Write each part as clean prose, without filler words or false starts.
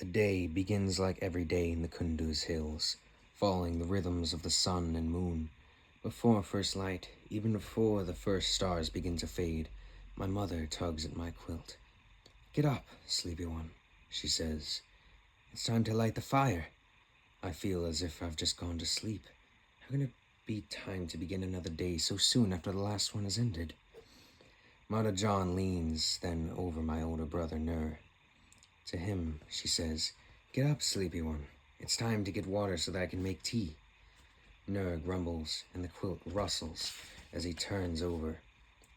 The day begins like every day in the Kunduz hills, following the rhythms of the sun and moon. Before first light, even before the first stars begin to fade, my mother tugs at my quilt. "Get up, sleepy one," she says. "It's time to light the fire." I feel as if I've just gone to sleep. How can it be time to begin another day so soon after the last one has ended? Mother John leans then over my older brother Nur. To him, she says, "Get up, sleepy one. It's time to get water so that I can make tea." Nur grumbles, and the quilt rustles as he turns over.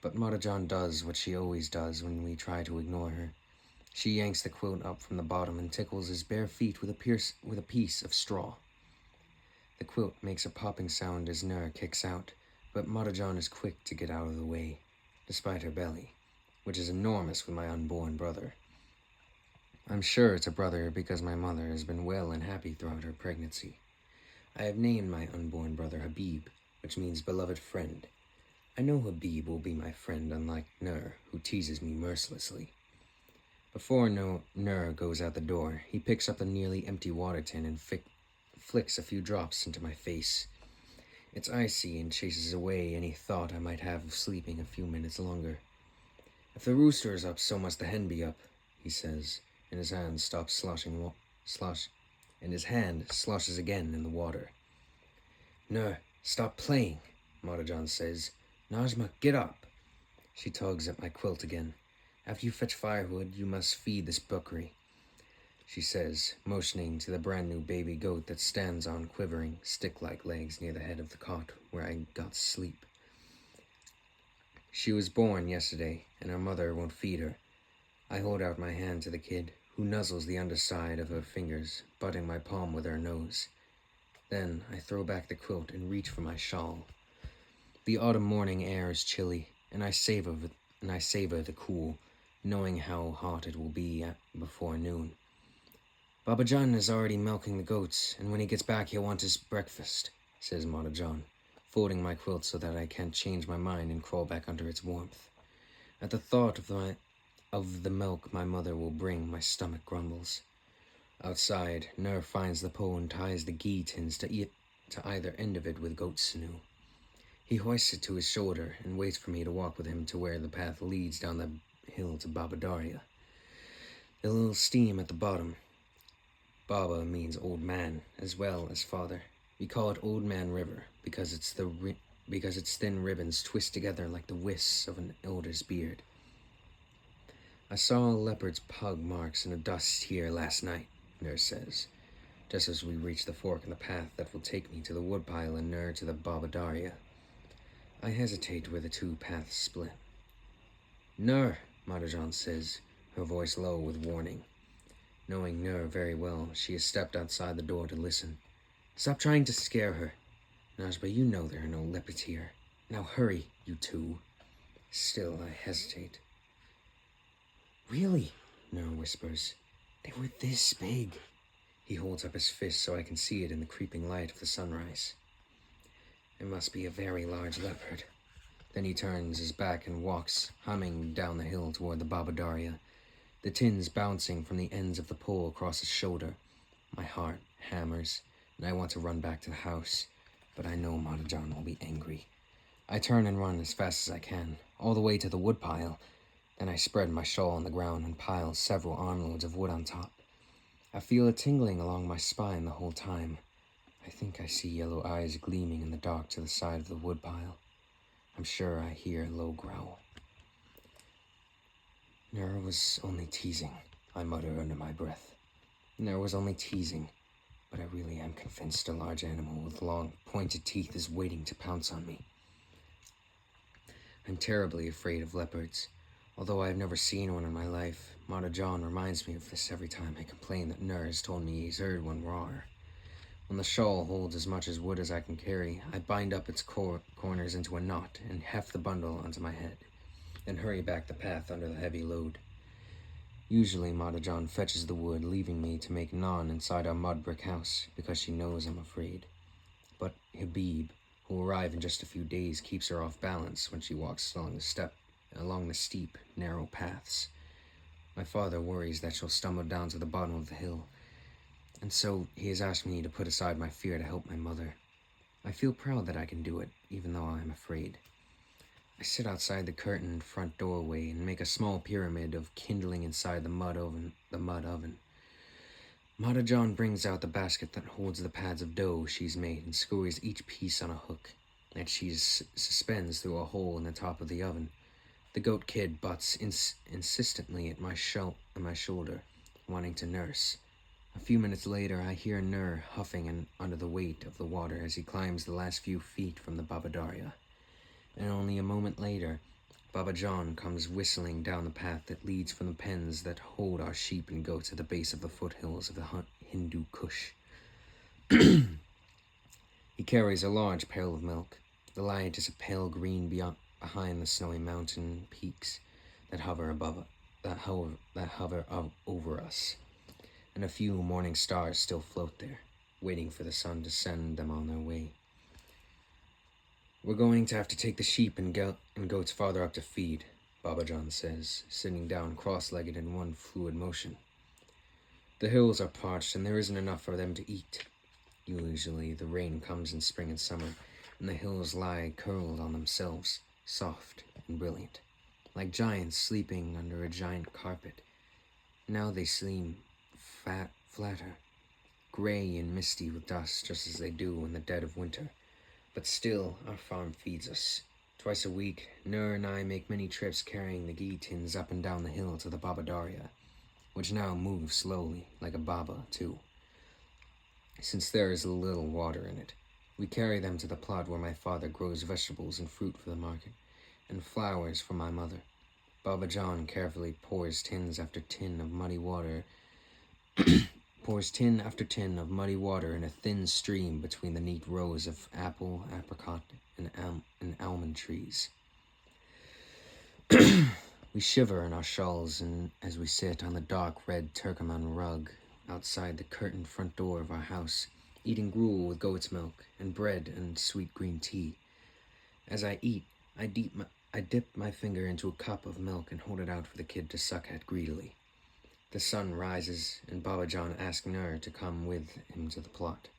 But Mother John does what she always does when we try to ignore her. She yanks the quilt up from the bottom and tickles his bare feet with a piece of straw. The quilt makes a popping sound as Nur kicks out, but Mother John is quick to get out of the way, despite her belly, which is enormous with my unborn brother. I'm sure it's a brother because my mother has been well and happy throughout her pregnancy. I have named my unborn brother Habib, which means beloved friend. I know Habib will be my friend, unlike Nur, who teases me mercilessly. Before Nur goes out the door, he picks up the nearly empty water tin and flicks a few drops into my face. It's icy and chases away any thought I might have of sleeping a few minutes longer. "If the rooster is up, so must the hen be up," he says, and his hand sloshes again in the water. "No, stop playing," Mother John says. "Najma, get up." She tugs at my quilt again. "After you fetch firewood, you must feed this bookery," she says, motioning to the brand new baby goat that stands on quivering, stick-like legs near the head of the cot where I got to sleep. She was born yesterday, and her mother won't feed her. I hold out my hand to the kid, who nuzzles the underside of her fingers, butting my palm with her nose. Then I throw back the quilt and reach for my shawl. The autumn morning air is chilly, and I savor the cool, knowing how hot it will be before noon. "Baba John is already milking the goats, and when he gets back he'll want his breakfast," says Mother John, folding my quilt so that I can't change my mind and crawl back under its warmth. At the thought of the milk my mother will bring, my stomach grumbles. Outside, Nur finds the pole and ties the ghee tins to either end of it with goat sinew. He hoists it to his shoulder and waits for me to walk with him to where the path leads down the hill to Baba Daria. The little stream at the bottom. Baba means old man, as well as father. We call it Old Man River because its thin ribbons twist together like the wisps of an elder's beard. "I saw a leopard's pug marks in the dust here last night," Nur says, just as we reach the fork in the path that will take me to the woodpile and Nur to the Baba Daria. I hesitate where the two paths split. "Nur," Mother John says, her voice low with warning. Knowing Nur very well, she has stepped outside the door to listen. "Stop trying to scare her. Najma, you know there are no leopards here. Now hurry, you two." Still, I hesitate. "Really?" Nur whispers. "They were this big." He holds up his fist so I can see it in the creeping light of the sunrise. "It must be a very large leopard." Then he turns his back and walks, humming down the hill toward the Baba Daria, the tins bouncing from the ends of the pole across his shoulder. My heart hammers, and I want to run back to the house, but I know Mother John will be angry. I turn and run as fast as I can, all the way to the woodpile. Then I spread my shawl on the ground and pile several armloads of wood on top. I feel a tingling along my spine the whole time. I think I see yellow eyes gleaming in the dark to the side of the woodpile. I'm sure I hear a low growl. "Nur was only teasing," I mutter under my breath. "Nur was only teasing, but I really am convinced a large animal with long, pointed teeth is waiting to pounce on me." I'm terribly afraid of leopards. Although I have never seen one in my life, Mother John reminds me of this every time I complain that Nur has told me he's heard one roar. When the shawl holds as much as wood as I can carry, I bind up its corners into a knot and heft the bundle onto my head, then hurry back the path under the heavy load. Usually Mother John fetches the wood, leaving me to make naan inside our mud brick house because she knows I'm afraid. But Habib, who will arrive in just a few days, keeps her off balance when she walks along the steep, narrow paths. My father worries that she'll stumble down to the bottom of the hill, And so he has asked me to put aside my fear to help my mother. I feel proud that I can do it, even though I am afraid. I sit outside the curtained front doorway and make a small pyramid of kindling inside the mud oven. Mata John brings out the basket that holds the pads of dough she's made and screws each piece on a hook that she suspends through a hole in the top of the oven. The goat kid butts insistently at my shoulder, wanting to nurse. A few minutes later, I hear Nur huffing under the weight of the water as he climbs the last few feet from the Babadaria. And only a moment later, Baba John comes whistling down the path that leads from the pens that hold our sheep and goats at the base of the foothills of the Hindu Kush. He carries a large pail of milk. The light is a pale green behind the snowy mountain peaks that hover over us, and a few morning stars still float there, waiting for the sun to send them on their way. We're going to have to take the sheep and goats farther up to feed, Baba John says, sitting down cross-legged in one fluid motion. The hills are parched and there isn't enough for them to eat. Usually the rain comes in spring and summer, and the hills lie curled on themselves, soft and brilliant, like giants sleeping under a giant carpet. Now they seem flatter, gray and misty with dust, just as they do in the dead of winter. But still, our farm feeds us. Twice a week, Nur and I make many trips carrying the ghee tins up and down the hill to the Babadaria, which now moves slowly, like a baba, too. Since there is little water in it, we carry them to the plot where my father grows vegetables and fruit for the market, and flowers for my mother. Baba John carefully pours tin after tin of muddy water in a thin stream between the neat rows of apple, apricot, and almond trees. We shiver in our shawls as we sit on the dark red Turkoman rug outside the curtained front door of our house, eating gruel with goat's milk and bread and sweet green tea. As I eat, I dip my finger into a cup of milk and hold it out for the kid to suck at greedily. The sun rises, and Baba John asks Nur to come with him to the plot.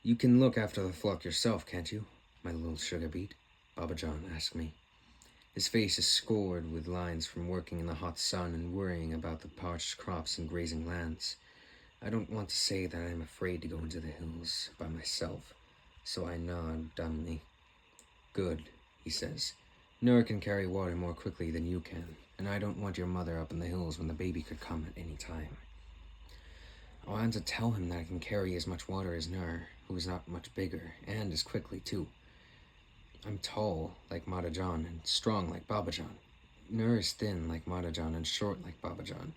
"You can look after the flock yourself, can't you, my little sugar beet?" Baba John asked me. His face is scored with lines from working in the hot sun and worrying about the parched crops and grazing lands. I don't want to say that I am afraid to go into the hills by myself, so I nod dumbly. "Good," he says. "Nur can carry water more quickly than you can, and I don't want your mother up in the hills when the baby could come at any time." I want to tell him that I can carry as much water as Nur, who is not much bigger, and as quickly, too. I'm tall, like Mata John, and strong like Baba John. Nur is thin like Mata John and short like Baba John.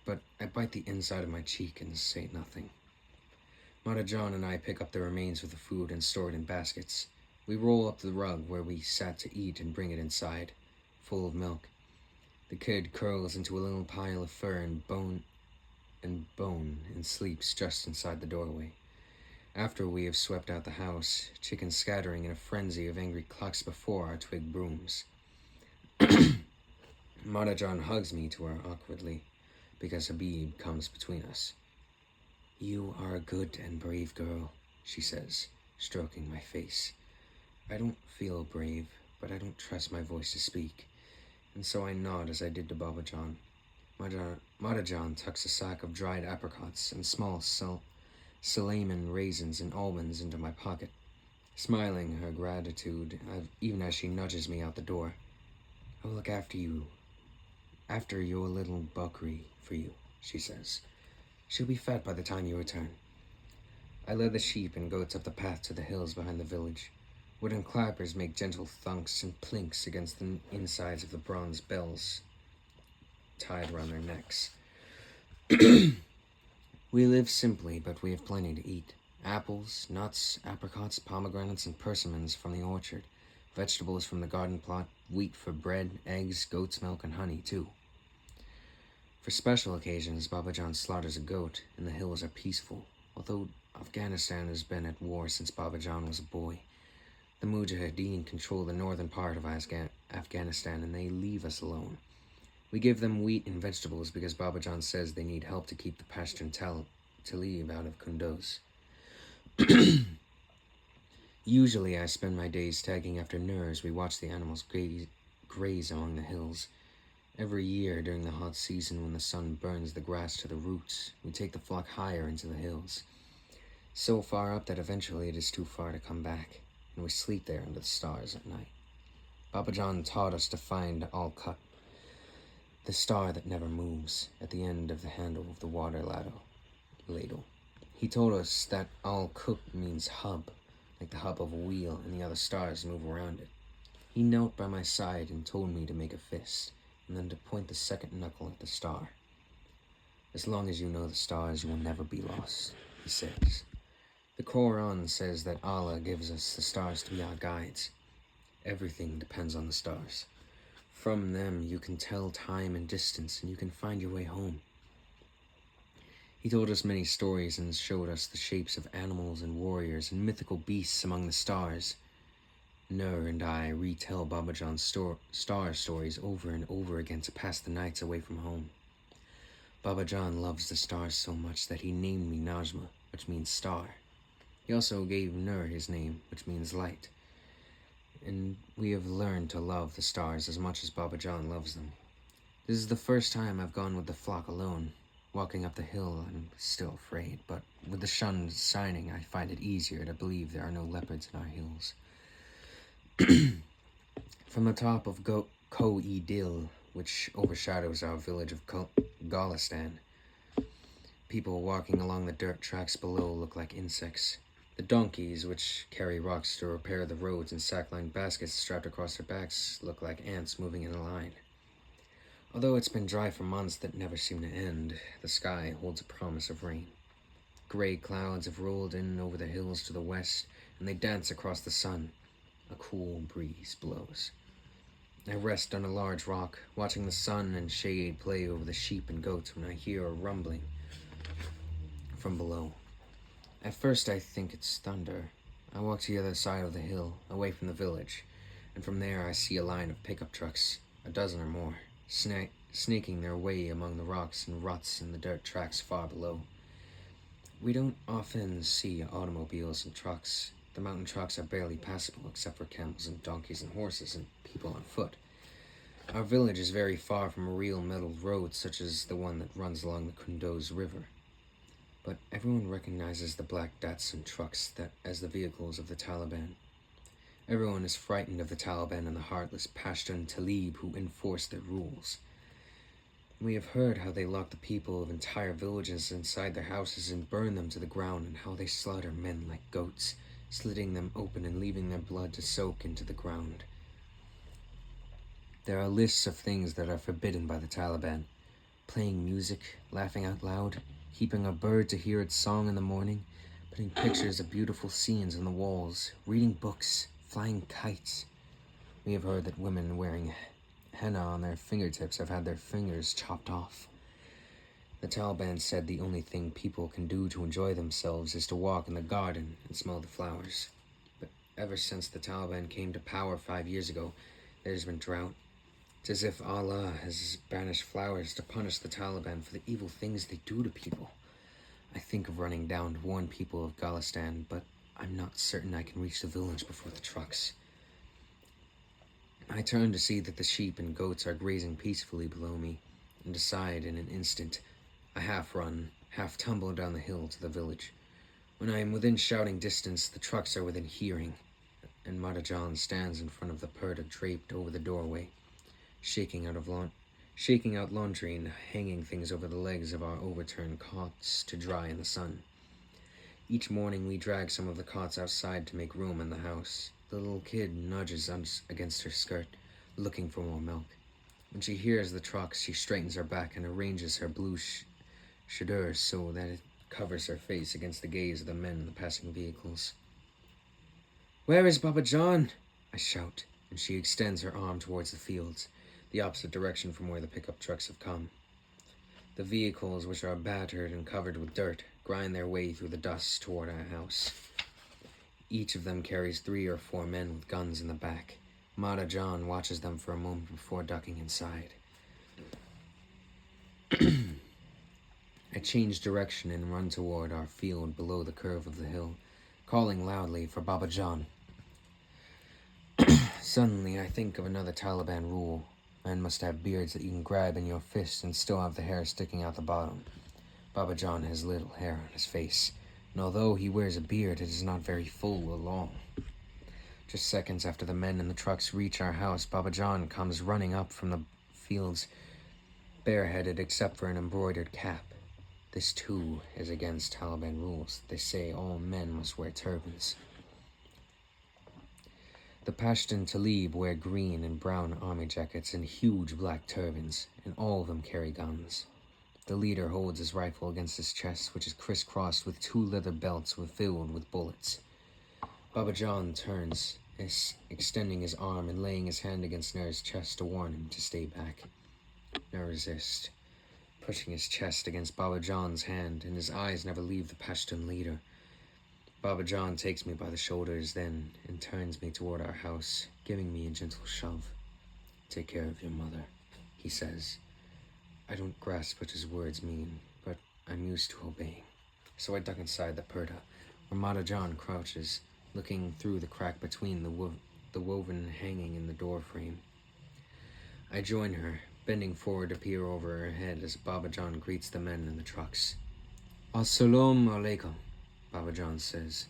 But I bite the inside of my cheek and say nothing. Mata John and I pick up the remains of the food and store it in baskets. We roll up the rug where we sat to eat and bring it inside, full of milk. The kid curls into a little pile of fur and bone and sleeps just inside the doorway. After we have swept out the house, chickens scattering in a frenzy of angry clucks before our twig brooms. Mata John hugs me to her awkwardly, because Habib comes between us. "You are a good and brave girl," she says, stroking my face. I don't feel brave, but I don't trust my voice to speak, and so I nod as I did to Baba John. Mata John tucks a sack of dried apricots and small Salaman raisins and almonds into my pocket, smiling her gratitude even as she nudges me out the door. "I'll look after your little Bakri for you," she says. "She'll be fat by the time you return." I led the sheep and goats up the path to the hills behind the village. Wooden clappers make gentle thunks and plinks against the insides of the bronze bells tied around their necks. We live simply, but we have plenty to eat. Apples, nuts, apricots, pomegranates, and persimmons from the orchard, vegetables from the garden plot, wheat for bread, eggs, goat's milk, and honey, too. For special occasions, Baba John slaughters a goat, and the hills are peaceful, although Afghanistan has been at war since Baba John was a boy. The Mujahideen control the northern part of Afghanistan, and they leave us alone. We give them wheat and vegetables because Baba John says they need help to keep the Pashtun Talib out of Kunduz. Usually I spend my days tagging after Nur as we watch the animals graze among the hills. Every year during the hot season when the sun burns the grass to the roots, we take the flock higher into the hills. So far up that eventually it is too far to come back, and we sleep there under the stars at night. Baba John taught us to find Al-Kut, the star that never moves, at the end of the handle of the water ladle. He told us that Al-Kut means hub, like the hub of a wheel, and the other stars move around it. He knelt by my side and told me to make a fist, and then to point the second knuckle at the star. As long as you know the stars, you will never be lost, he says. The Quran says that Allah gives us the stars to be our guides. Everything depends on the stars. From them, you can tell time and distance, and you can find your way home. He told us many stories and showed us the shapes of animals and warriors and mythical beasts among the stars. Nur and I retell Baba John's star stories over and over again to pass the nights away from home. Baba John loves the stars so much that he named me Najma, which means star. He also gave Nur his name, which means light. And we have learned to love the stars as much as Baba John loves them. This is the first time I've gone with the flock alone. Walking up the hill, I'm still afraid, but with the sun shining, I find it easier to believe there are no leopards in our hills. From the top of Ko-e-Dil, which overshadows our village of Golistan, people walking along the dirt tracks below look like insects. The donkeys, which carry rocks to repair the roads in sack-lined baskets strapped across their backs, look like ants moving in a line. Although it's been dry for months that never seem to end, the sky holds a promise of rain. Gray clouds have rolled in over the hills to the west, and they dance across the sun. A cool breeze blows. I rest on a large rock, watching the sun and shade play over the sheep and goats when I hear a rumbling from below. At first I think it's thunder. I walk to the other side of the hill, away from the village, and from there I see a line of pickup trucks, a dozen or more, snaking their way among the rocks and ruts in the dirt tracks far below. We don't often see automobiles and trucks. The mountain trucks are barely passable except for camels and donkeys and horses and people on foot. Our village is very far from a real metal road such as the one that runs along the Kunduz River. But everyone recognizes the black Datsun trucks as the vehicles of the Taliban. Everyone is frightened of the Taliban and the heartless Pashtun Talib who enforce their rules. We have heard how they lock the people of entire villages inside their houses and burn them to the ground, and how they slaughter men like goats, slitting them open and leaving their blood to soak into the ground. There are lists of things that are forbidden by the Taliban. Playing music, laughing out loud, keeping a bird to hear its song in the morning, putting pictures of beautiful scenes on the walls, reading books, flying kites. We have heard that women wearing henna on their fingertips have had their fingers chopped off. The Taliban said the only thing people can do to enjoy themselves is to walk in the garden and smell the flowers. But ever since the Taliban came to power 5 years ago, there's been drought. It's as if Allah has banished flowers to punish the Taliban for the evil things they do to people. I think of running down to warn people of Golistan, but I'm not certain I can reach the village before the trucks. I turn to see that the sheep and goats are grazing peacefully below me, and decide in an instant. I half run, half tumble down the hill to the village. When I am within shouting distance, the trucks are within hearing, and Mata John stands in front of the purdah draped over the doorway, shaking out laundry and hanging things over the legs of our overturned cots to dry in the sun. Each morning we drag some of the cots outside to make room in the house. The little kid nudges against her skirt, looking for more milk. When she hears the trucks, she straightens her back and arranges her blue chador so that it covers her face against the gaze of the men in the passing vehicles. "Where is Baba John?" I shout, and she extends her arm towards the fields, the opposite direction from where the pickup trucks have come. The vehicles, which are battered and covered with dirt, grind their way through the dust toward our house. Each of them carries 3 or 4 men with guns in the back. Mata John watches them for a moment before ducking inside. I change direction and run toward our field below the curve of the hill, calling loudly for Baba John. Suddenly, I think of another Taliban rule. Men must have beards that you can grab in your fist and still have the hair sticking out the bottom. Baba John has little hair on his face, and although he wears a beard, it is not very full or long. Just seconds after the men in the trucks reach our house, Baba John comes running up from the fields, bareheaded except for an embroidered cap. This, too, is against Taliban rules. They say all men must wear turbans. The Pashtun Talib wear green and brown army jackets and huge black turbans, and all of them carry guns. The leader holds his rifle against his chest, which is crisscrossed with 2 leather belts filled with bullets. Baba John turns, extending his arm and laying his hand against Nur's chest to warn him to stay back. Nur resists, pushing his chest against Baba John's hand, and his eyes never leave the Pashtun leader. Baba John takes me by the shoulders then and turns me toward our house, giving me a gentle shove. "Take care of your mother," he says. I don't grasp what his words mean, but I'm used to obeying. So I duck inside the purdah, where Mata John crouches, looking through the crack between the woven hanging in the door frame. I join her, bending forward to peer over her head as Baba John greets the men in the trucks. "Assalamu alaikum," Baba John says,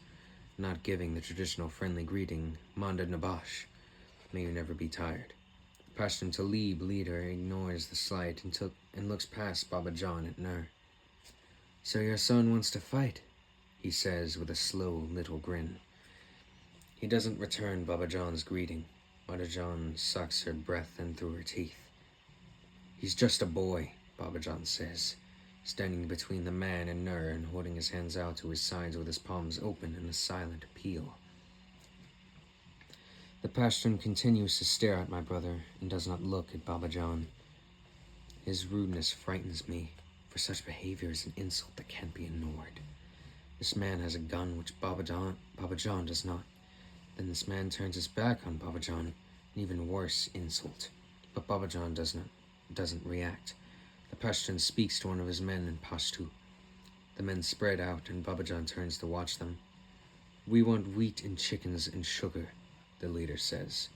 not giving the traditional friendly greeting, "Manda Nabash," may you never be tired. The Pashtun Talib leader ignores the slight and looks past Baba John at Nur. "So your son wants to fight," he says with a slow little grin. He doesn't return Baba John's greeting. Mata John sucks her breath in through her teeth. "He's just a boy," Baba John says, standing between the man and Nur and holding his hands out to his sides with his palms open in a silent appeal. The Pashtun continues to stare at my brother and does not look at Baba John. His rudeness frightens me, for such behavior is an insult that can't be ignored. This man has a gun which Baba John does not. Then this man turns his back on Baba John, an even worse insult. But Baba John doesn't react. The Pashtun speaks to one of his men in Pashtu. The men spread out and Baba John turns to watch them. "We want wheat and chickens and sugar," the leader says.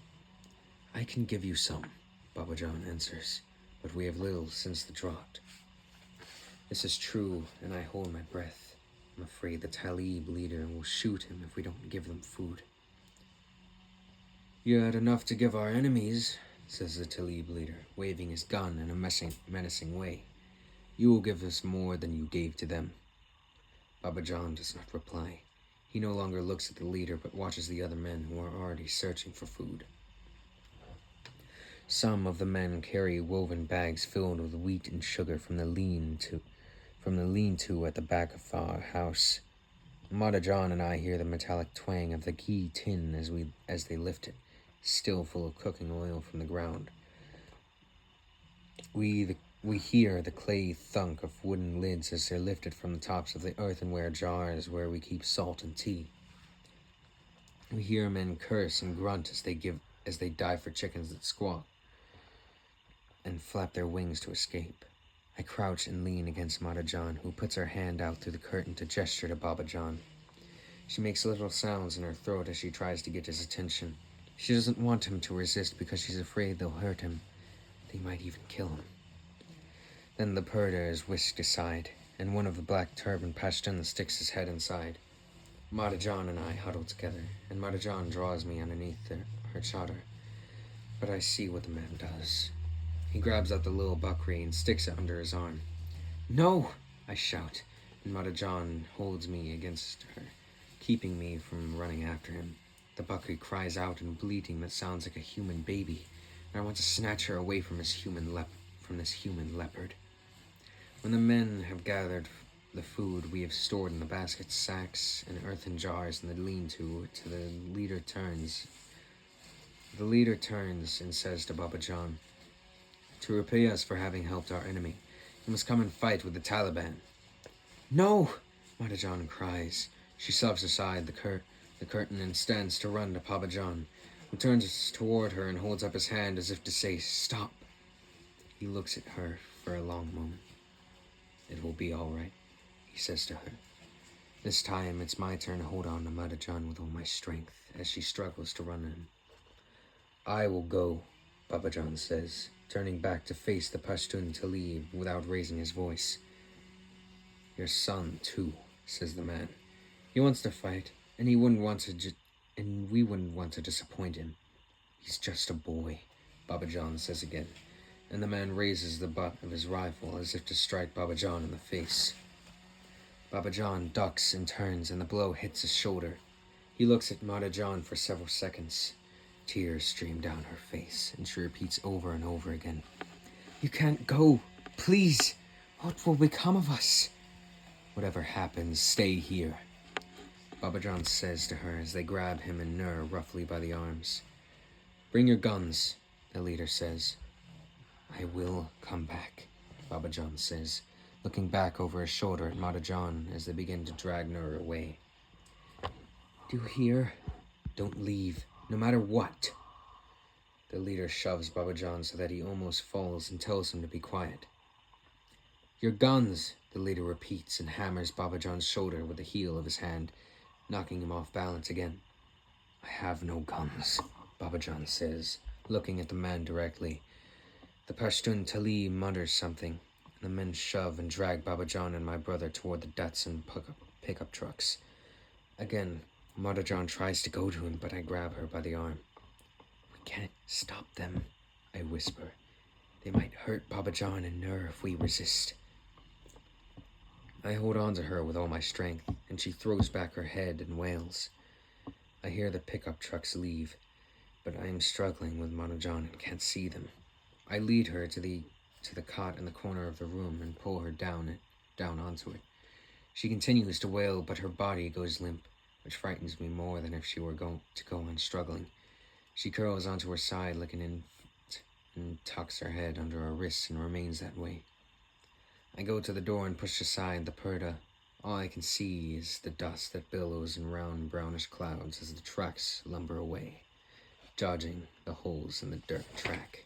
"I can give you some," Baba John answers, "but we have little since the drought." This is true, and I hold my breath. I'm afraid the Talib leader will shoot him if we don't give them food. "You had enough to give our enemies," says the Talib leader, waving his gun in a menacing way. "You will give us more than you gave to them." Baba John does not reply. He no longer looks at the leader, but watches the other men who are already searching for food. Some of the men carry woven bags filled with wheat and sugar from the lean-to at the back of our house. Mata John and I hear the metallic twang of the ghee tin as they lift it, still full of cooking oil from the ground. We hear the clay thunk of wooden lids as they're lifted from the tops of the earthenware jars where we keep salt and tea. We hear men curse and grunt as they dive for chickens that squawk and flap their wings to escape. I crouch and lean against Mata John, who puts her hand out through the curtain to gesture to Baba John. She makes little sounds in her throat as she tries to get his attention. She doesn't want him to resist because she's afraid they'll hurt him. They might even kill him. Then the purdah is whisked aside, and one of the black turban Pashtun sticks his head inside. Mata John and I huddle together, and Mata John draws me underneath her chadar. But I see what the man does. He grabs out the little bakri and sticks it under his arm. "No!" I shout, and Mata John holds me against her, keeping me from running after him. The bakri cries out in bleating that sounds like a human baby, and I want to snatch her away from this human leopard. When the men have gathered the food we have stored in the baskets, sacks, and earthen jars in the lean-to, the leader turns. The leader turns and says to Baba John, "To repay us for having helped our enemy, you must come and fight with the Taliban." "No!" Mata John cries. She shoves aside the curtain and stands to run to Baba John, who turns toward her and holds up his hand as if to say, "Stop." He looks at her for a long moment. It will be all right, he says to her. This time, it's my turn to hold on to Madajan with all my strength as she struggles to run in. I will go, Babajan says, turning back to face the Pashtun to leave without raising his voice. Your son, too, says the man. He wants to fight, and we wouldn't want to disappoint him. He's just a boy, Babajan says again, and the man raises the butt of his rifle as if to strike Babajan in the face. Babajan ducks and turns, and the blow hits his shoulder. He looks at Madajan for several seconds. Tears stream down her face, and she repeats over and over again, You can't go! Please! What will become of us? Whatever happens, stay here, Babajan says to her as they grab him and Nur roughly by the arms. Bring your guns, the leader says. I will come back, Babajan says, looking back over his shoulder at Madajan as they begin to drag Nur away. Do you hear? Don't leave, no matter what. The leader shoves Babajan so that he almost falls and tells him to be quiet. Your guns, the leader repeats and hammers Babajan's shoulder with the heel of his hand, knocking him off balance again. I have no guns, Babajan says, looking at the man directly. The Pashtun Tali mutters something, and the men shove and drag Babajan and my brother toward the Datsun pickup trucks. Again, Madajan tries to go to him, but I grab her by the arm. We can't stop them, I whisper. They might hurt Babajan and Nur if we resist. I hold on to her with all my strength, and she throws back her head and wails. I hear the pickup trucks leave, but I am struggling with Madajan and can't see them. I lead her to the cot in the corner of the room and pull her down onto it. She continues to wail, but her body goes limp, which frightens me more than if she were going to go on struggling. She curls onto her side like an infant and tucks her head under her wrists and remains that way. I go to the door and push aside the purdah. All I can see is the dust that billows in round brownish clouds as the trucks lumber away, dodging the holes in the dirt track.